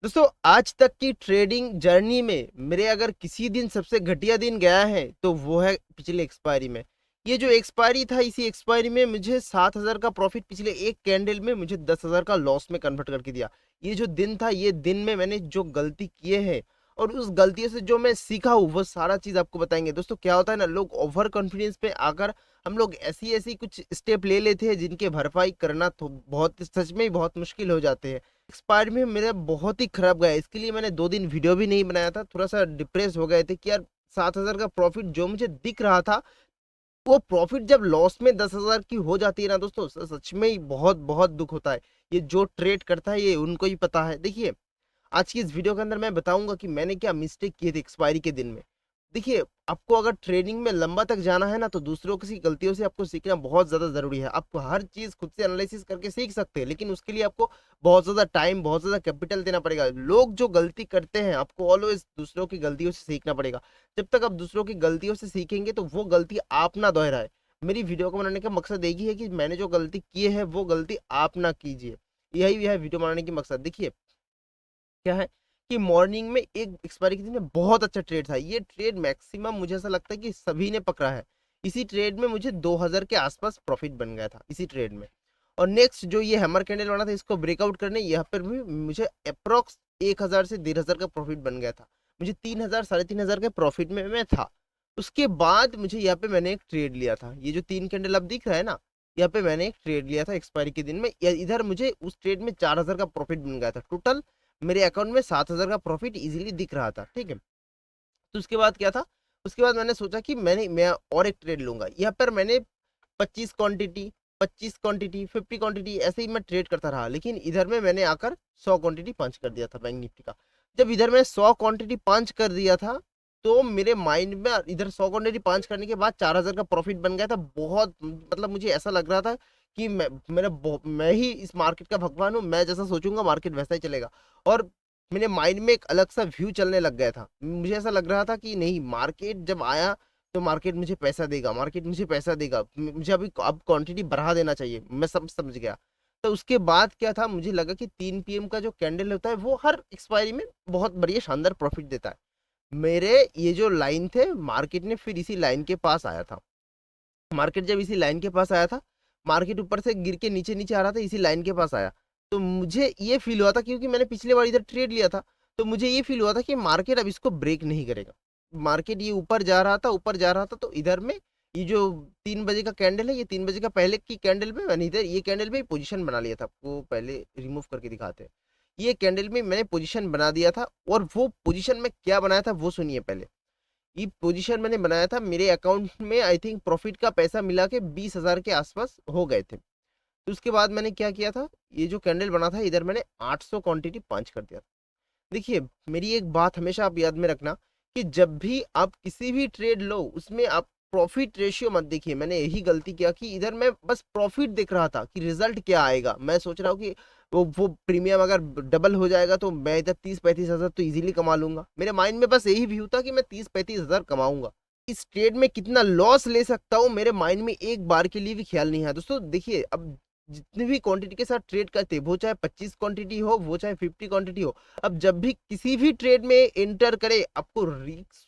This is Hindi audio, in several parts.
दोस्तों आज तक की ट्रेडिंग जर्नी में मेरे अगर किसी दिन सबसे घटिया दिन गया है तो वो है पिछले एक्सपायरी में। ये जो एक्सपायरी था, इसी एक्सपायरी में मुझे 7,000 का प्रॉफिट पिछले एक कैंडल में मुझे 10,000 का लॉस में कन्वर्ट करके दिया। ये जो दिन था, ये दिन में मैंने जो गलती किए हैं और उस गलतियों से जो मैं सीखा हूँ वो सारा चीज आपको बताएंगे। दोस्तों क्या होता है ना, लोग ओवर कॉन्फिडेंस पे आकर हम लोग ऐसी ऐसी कुछ स्टेप ले लेते हैं जिनके भरपाई करना तो बहुत सच में ही बहुत मुश्किल हो जाते हैं। एक्सपायर में मेरा बहुत ही खराब गया, इसके लिए मैंने 2 दिन वीडियो भी नहीं बनाया था। थोड़ा सा डिप्रेस हो गए थे कि यार 7,000 का प्रॉफिट जो मुझे दिख रहा था, वो प्रॉफिट जब लॉस में 10,000 की हो जाती है ना दोस्तों, सच में ही बहुत बहुत दुख होता है। ये जो ट्रेड करता है ये उनको ही पता है। देखिए, आज की इस वीडियो के अंदर मैं बताऊंगा कि मैंने क्या मिस्टेक किए थे एक्सपायरी के दिन में। देखिए, आपको अगर ट्रेडिंग में लंबा तक जाना है ना, तो दूसरों की गलतियों से आपको सीखना बहुत ज्यादा जरूरी है। आप हर चीज खुद से एनालिसिस करके सीख सकते हैं, लेकिन उसके लिए आपको बहुत ज्यादा टाइम, बहुत ज्यादा कैपिटल देना पड़ेगा। लोग जो गलती करते हैं, आपको ऑलवेज दूसरों की गलतियों से सीखना पड़ेगा। जब तक आप दूसरों की गलतियों से सीखेंगे तो वो गलती आप ना दोहराए। मेरी वीडियो को बनाने का मकसद यही है कि मैंने जो गलती की है वो गलती आप ना कीजिए। यही है वीडियो बनाने की मकसद। देखिए क्या है कि मॉर्निंग में एक एक्सपायरी के दिन में बहुत अच्छा ट्रेड था। ये ट्रेड मैक्सिमम मुझे ऐसा लगता है कि सभी ने पकड़ा है। इसी ट्रेड में मुझे 2,000 के आसपास प्रॉफिट बन गया था इसी ट्रेड में। और नेक्स्ट जो ये हैमर कैंडल बना था, इसको ब्रेकआउट करने यहाँ पर भी मुझे अप्रोक्स 1,000 से 1,500 का प्रॉफिट बन गया था। मुझे 3,000 3,500 के प्रॉफिट में मैं था। उसके बाद मुझे यहाँ पे मैंने एक ट्रेड लिया था। ये जो 3 कैंडल अब दिख रहा है ना, यहाँ पे मैंने एक ट्रेड लिया था एक्सपायरी के दिन में। इधर मुझे उस ट्रेड में 4,000 का प्रॉफिट बन गया था। टोटल मेरे अकाउंट में 7,000 का प्रॉफिट इजीली दिख रहा था। ठीक है, तो उसके बाद क्या था, उसके बाद मैंने सोचा कि मैं और एक ट्रेड लूंगा। यहाँ पर मैंने 25 क्वांटिटी, 25 क्वांटिटी, 50 क्वांटिटी ऐसे ही मैं ट्रेड करता रहा। लेकिन इधर में मैंने आकर 100 क्वांटिटी पंच कर दिया था बैंक निफ्टी का। जब इधर मैं 100 क्वांटिटी पंच कर दिया था, तो मेरे माइंड में इधर 100 क्वांटिटी पंच करने के बाद 4,000 का प्रॉफिट बन गया था। बहुत मतलब मुझे ऐसा लग रहा था कि मैं ही इस मार्केट का भगवान हूँ। मैं जैसा सोचूंगा मार्केट वैसा ही चलेगा। और मेरे माइंड में एक अलग सा व्यू चलने लग गया था। मुझे ऐसा लग रहा था कि नहीं, मार्केट जब आया तो मार्केट मुझे पैसा देगा, मार्केट मुझे पैसा देगा, मुझे अभी अब क्वांटिटी बढ़ा देना चाहिए। मैं सब समझ गया। तो उसके बाद क्या था, मुझे लगा कि 3 PM का जो कैंडल होता है वो हर एक्सपायरी में बहुत बढ़िया शानदार प्रॉफिट देता है। मेरे ये जो लाइन थे, मार्केट ने फिर इसी लाइन के पास आया था। मार्केट जब इसी लाइन के पास आया था, मार्केट ऊपर से गिर के नीचे नीचे आ रहा था, इसी लाइन के पास आया। तो मुझे ये फील हुआ था, क्योंकि मैंने पिछले बार इधर ट्रेड लिया था, तो मुझे ये फील हुआ था कि मार्केट अब इसको ब्रेक नहीं करेगा। मार्केट ये ऊपर जा रहा था, ऊपर जा रहा था। तो इधर में ये जो 3 बजे का कैंडल है, ये 3 बजे का पहले की कैंडल में मैंने इधर ये कैंडल में पोजीशन बना लिया था। आपको पहले रिमूव करके दिखाते हैं। ये कैंडल में मैंने पोजीशन बना दिया था, और वो पोजीशन में क्या बनाया था वो सुनिए पहले। ये पोजीशन मैंने बनाया था, मेरे अकाउंट में आई थिंक प्रॉफिट का पैसा मिला के 20,000 के आसपास हो गए थे। तो उसके बाद मैंने क्या किया था, ये जो कैंडल बना था, इधर मैंने 800 क्वांटिटी पंच कर दिया था। देखिए, मेरी एक बात हमेशा आप याद में रखना कि जब भी आप किसी भी ट्रेड लो, उसमें आप प्रॉफिट रेशियो मत देखिए। मैंने यही गलती किया कि इधर मैं बस प्रॉफिट देख रहा था कि रिजल्ट क्या आएगा। मैं सोच रहा हूँ कि वो प्रीमियम अगर डबल हो जाएगा तो मैं इधर 30-35 हजार तो इजीली कमा लूंगा। मेरे माइंड में बस यही व्यू था कि मैं 30-35 हजार कमाऊंगा। इस ट्रेड में कितना लॉस ले सकता हूँ, मेरे माइंड में एक बार के लिए भी ख्याल नहीं है। दोस्तों देखिए, अब जितनी भी क्वांटिटी के साथ ट्रेड करते, वो चाहे 25 क्वांटिटी हो, वो चाहे 50 क्वांटिटी हो, अब जब भी किसी भी ट्रेड में एंटर करे, आपको रिक्स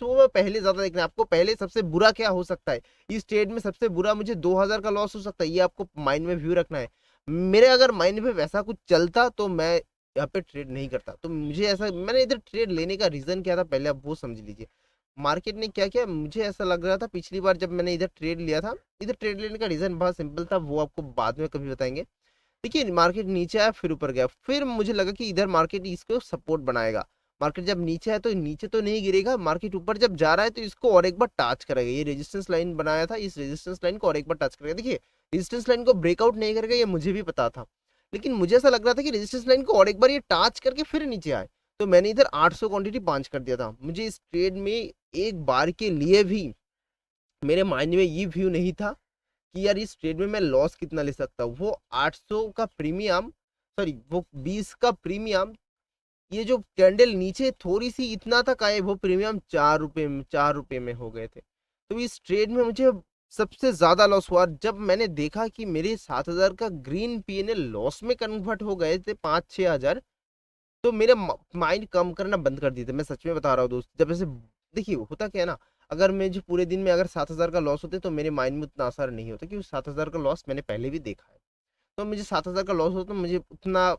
वो पहले ज्यादा देखना है। आपको पहले सबसे बुरा क्या हो सकता है, इस ट्रेड में सबसे बुरा मुझे 2,000 का लॉस हो सकता है, ये आपको माइंड में व्यू रखना है। मेरे अगर माइंड में वैसा कुछ चलता तो मैं यहाँ पे ट्रेड नहीं करता। तो मुझे ऐसा, मैंने इधर ट्रेड लेने का रीजन क्या था पहले आप वो समझ लीजिए। मार्केट ने क्या किया, मुझे ऐसा लग रहा था पिछली बार जब मैंने इधर ट्रेड लिया था, इधर ट्रेड लेने का रीजन बहुत सिंपल था, वो आपको बाद में कभी बताएंगे। देखिए, मार्केट नीचे आया फिर ऊपर गया, फिर मुझे लगा कि इधर मार्केट इसको सपोर्ट बनाएगा। मार्केट जब नीचे आया तो नीचे तो नहीं गिरेगा, मार्केट ऊपर जब जा रहा है तो इसको और एक बार टच करेगा। ये रेजिस्टेंस लाइन बनाया था, इस रेजिस्टेंस लाइन को और एक बार टच करेगा। देखिए, रेजिस्टेंस लाइन को ब्रेकआउट नहीं करेगा ये मुझे भी पता था, लेकिन मुझे ऐसा लग रहा था कि रेजिस्टेंस लाइन को और एक बार ये टच करके फिर नीचे आए। तो मैंने इधर 800 क्वांटिटी पांच कर दिया था। मुझे इस ट्रेड में एक बार के लिए भी मेरे माइंड में ये व्यू नहीं था कि यार इस ट्रेड में मैं लॉस कितना ले सकता हूँ। वो 800 का प्रीमियम, सॉरी वो 20 का प्रीमियम, ये जो कैंडल नीचे थोड़ी सी इतना तक आए, वो प्रीमियम 4 रुपए में, 4 रुपए में हो गए थे। तो इस ट्रेड में मुझे सबसे ज्यादा लॉस हुआ जब मैंने देखा कि मेरे 7,000 का ग्रीन पीएनएल लॉस में कन्वर्ट हो गए थे 5-6 हजार। तो मेरे माइंड काम करना बंद कर दिए थे, मैं सच में बता रहा हूँ दोस्त। जब ऐसे देखिए होता क्या है ना, अगर मुझे पूरे दिन में अगर 7,000 का लॉस होते तो मेरे माइंड में उतना असर नहीं होता, क्योंकि 7,000 का लॉस मैंने पहले भी देखा है। तो मुझे 7,000 का लॉस होता तो मुझे उतना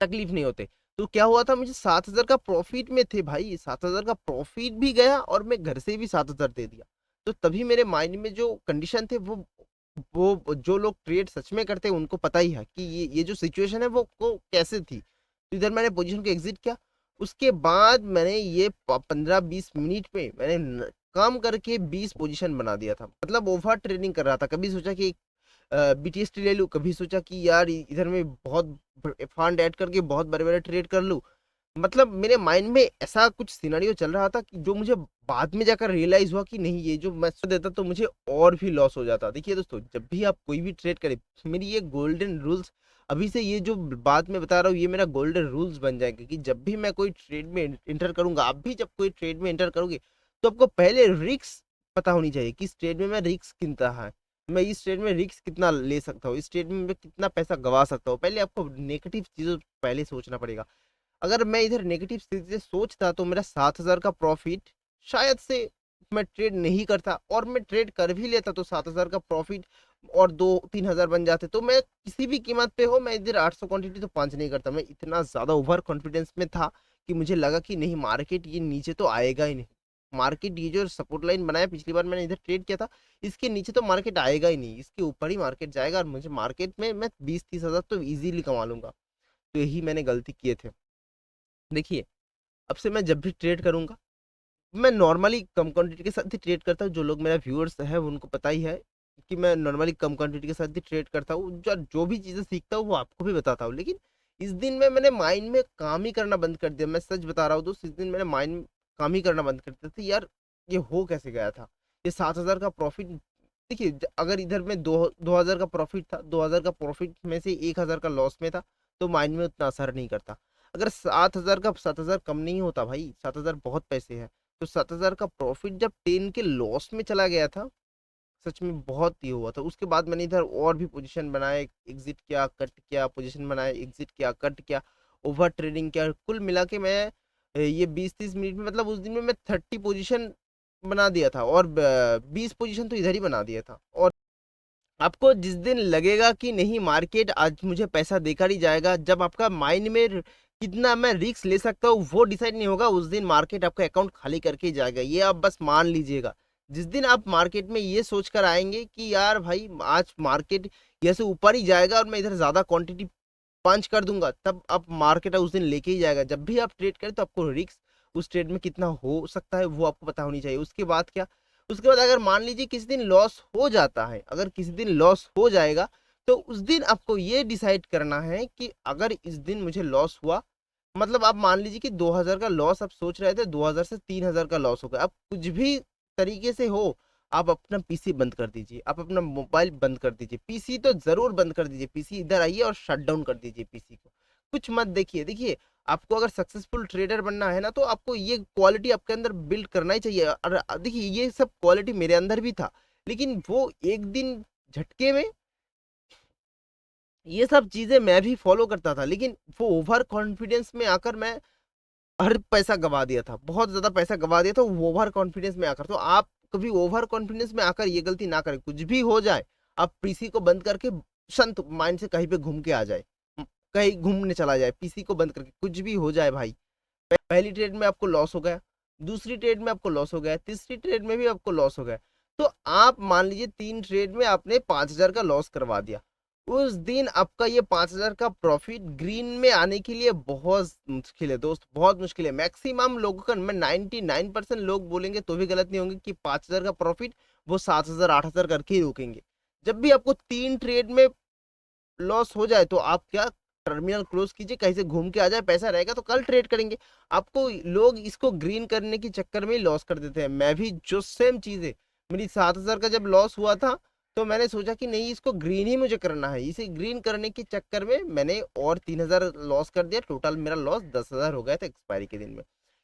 तकलीफ नहीं होते। तो क्या हुआ था, मुझे 7,000 का प्रॉफिट में थे भाई, 7,000 का प्रॉफिट भी गया और मैं घर से भी 7,000 दे दिया। तो तभी मेरे माइंड में जो कंडीशन थे वो जो लोग ट्रेड सच में करते हैं उनको पता ही है कि ये जो सिचुएशन है वो को कैसे थी। तो इधर मैंने पोजीशन को एग्जिट किया। उसके बाद मैंने ये 15-20 मिनट में मैंने काम करके 20 पोजीशन बना दिया था। मतलब ओवर ट्रेडिंग कर रहा था। कभी सोचा कि बीटीएसटी ले लूँ, कभी सोचा कि यार इधर में बहुत फंड ऐड करके बहुत बड़े-बड़े ट्रेड कर लूँ। मतलब मेरे माइंड में ऐसा कुछ सिनेरियो चल रहा था कि जो मुझे बाद में जाकर रियलाइज़ हुआ कि नहीं, ये जो मैं सोच देता तो मुझे और भी लॉस हो जाता। देखिए दोस्तों, जब भी आप कोई भी ट्रेड करें, मेरी ये गोल्डन रूल्स अभी से, ये जो बात मैं बता रहा हूँ ये मेरा गोल्डन रूल्स बन जाएगा कि जब भी मैं कोई ट्रेड में एंटर करूँगा, आप भी जब कोई ट्रेड में एंटर करोगे, तो आपको पहले रिस्क पता होनी चाहिए कि इस ट्रेड में मैं रिस्क कितना है। मैं इस ट्रेड में रिस्क कितना ले सकता हूँ, इस ट्रेड में मैं कितना पैसा गँवा सकता हूँ। पहले आपको नेगेटिव चीज़ों पहले सोचना पड़ेगा। अगर मैं इधर नेगेटिव स्थिति से सोचता तो मेरा 7,000 का प्रॉफिट शायद से मैं ट्रेड नहीं करता, और मैं ट्रेड कर भी लेता तो 7,000 का प्रॉफिट और 2-3 हज़ार बन जाते। तो मैं किसी भी कीमत पे हो, मैं इधर 800 क्वांटिटी तो पंच नहीं करता। मैं इतना ज़्यादा ओवर कॉन्फिडेंस में था कि मुझे लगा कि नहीं, मार्केट ये नीचे तो आएगा ही नहीं। मार्केट ये जो सपोर्ट लाइन बनाया पिछली बार मैंने इधर ट्रेड किया था, इसके नीचे तो मार्केट आएगा ही नहीं, इसके ऊपर ही मार्केट जाएगा और मुझे मार्केट में मैं 20-30 हज़ार तो ईजिली कमा लूंगा। तो यही मैंने गलती किए थे। देखिए, अब से मैं जब भी ट्रेड करूँगा, मैं नॉर्मली कम क्वांटिटी के साथ ही ट्रेड करता हूँ। जो लोग मेरा व्यूअर्स हैं उनको पता ही है कि मैं नॉर्मली कम क्वांटिटी के साथ ही ट्रेड करता हूँ। जो जो भी चीज़ें सीखता हूँ वो आपको भी बताता हूँ। लेकिन इस दिन में मैंने माइंड में काम ही करना बंद कर दिया। मैं सच बता रहा हूँ दोस्त, इस दिन मैंने माइंड में काम ही करना बंद कर दिया था। यार ये हो कैसे गया था? ये 7,000 का प्रॉफिट, देखिए अगर इधर में 2,000 का प्रॉफिट था, 2,000 का प्रॉफिट में से 1,000 का लॉस में था, तो माइंड में उतना असर नहीं करता। अगर 7,000 का 7,000 कम नहीं होता भाई, 7,000 बहुत पैसे हैं। तो 7,000 का प्रॉफिट जब 10 के लॉस में चला गया था, सच में बहुत ये हुआ था। उसके बाद मैंने इधर और भी पोजीशन बनाए, एग्जिट किया, कट किया, पोजीशन बनाए, एग्जिट किया, कट किया, ओवर ट्रेडिंग किया। कुल मिला के मैं ये 20-30 मिनट में, मतलब उस दिन में मैं 30 पोजीशन बना दिया था, और 20 पोजीशन तो इधर ही बना दिया था। और आपको जिस दिन लगेगा कि नहीं, मार्केट आज मुझे पैसा देकर ही जाएगा, जब आपका माइंड में कितना मैं रिस्क ले सकता हूँ वो डिसाइड नहीं होगा, उस दिन मार्केट आपका अकाउंट खाली करके ही जाएगा। ये आप बस मान लीजिएगा। जिस दिन आप मार्केट में ये सोचकर आएंगे कि यार भाई आज मार्केट ये से ऊपर ही जाएगा और मैं इधर ज्यादा क्वांटिटी पंच कर दूंगा, तब आप मार्केट उस दिन लेके ही जाएगा। जब भी आप ट्रेड करें तो आपको रिस्क उस ट्रेड में कितना हो सकता है वो आपको पता होनी चाहिए। उसके बाद क्या, उसके बाद अगर मान लीजिए किसी दिन लॉस हो जाता है, अगर किसी दिन लॉस हो जाएगा, तो उस दिन आपको ये डिसाइड करना है कि अगर इस दिन मुझे लॉस हुआ, मतलब आप मान लीजिए कि 2,000 का लॉस आप सोच रहे थे, 2,000 से 3,000 का लॉस हो गया। अब कुछ भी तरीके से हो, आप अपना पीसी बंद कर दीजिए, आप अपना मोबाइल बंद कर दीजिए, पीसी तो जरूर बंद कर दीजिए। पीसी इधर आइए और शट डाउन कर दीजिए पीसी को। कुछ मत देखिए। देखिए, आपको अगर सक्सेसफुल ट्रेडर बनना है ना, तो आपको ये क्वालिटी आपके अंदर बिल्ड करना ही चाहिए। और देखिए, ये सब क्वालिटी मेरे अंदर भी था, लेकिन वो एक दिन झटके में ये सब चीजें मैं भी फॉलो करता था, लेकिन वो ओवर कॉन्फिडेंस में आकर मैं हर पैसा गवा दिया था, बहुत ज्यादा पैसा गवा दिया था वो ओवर कॉन्फिडेंस में आकर। तो आप कभी ओवर कॉन्फिडेंस में आकर ये गलती ना करें। कुछ भी हो जाए, आप पीसी को बंद करके शांत माइंड से कहीं पे घूम के आ जाए, कहीं घूमने चला जाए, पीसी को बंद करके। कुछ भी हो जाए भाई, पहली ट्रेड में आपको लॉस हो गया, दूसरी ट्रेड में आपको लॉस हो गया, तीसरी ट्रेड में भी आपको लॉस हो गया, तो आप मान लीजिए 3 ट्रेड में आपने 5,000 का लॉस करवा दिया। उस दिन आपका ये 5,000 का प्रॉफिट ग्रीन में आने के लिए बहुत मुश्किल है दोस्त, बहुत मुश्किल है। मैक्सिमम लोगों का, मैं 99% लोग बोलेंगे तो भी गलत नहीं होंगे कि 5,000 का प्रॉफिट वो 7,000 8,000 करके ही रोकेंगे। जब भी आपको 3 ट्रेड में लॉस हो जाए तो आप क्या, टर्मिनल क्लोज कीजिए, कहीं से घूम के आ जाए, पैसा रहेगा तो कल ट्रेड करेंगे। आपको लोग इसको ग्रीन करने के चक्कर में ही लॉस कर देते हैं। मैं भी जो सेम चीज है, मेरी 7,000 का जब लॉस हुआ था, तो मैंने सोचा कि नहीं, इसको ग्रीन ही मुझे करना है। इसे ग्रीन करने के चक्कर में मैंने और 3,000 लॉस कर दिया। टोटल मेरा लॉस 10,000 हो गया था एक्सपायरी के दिन में।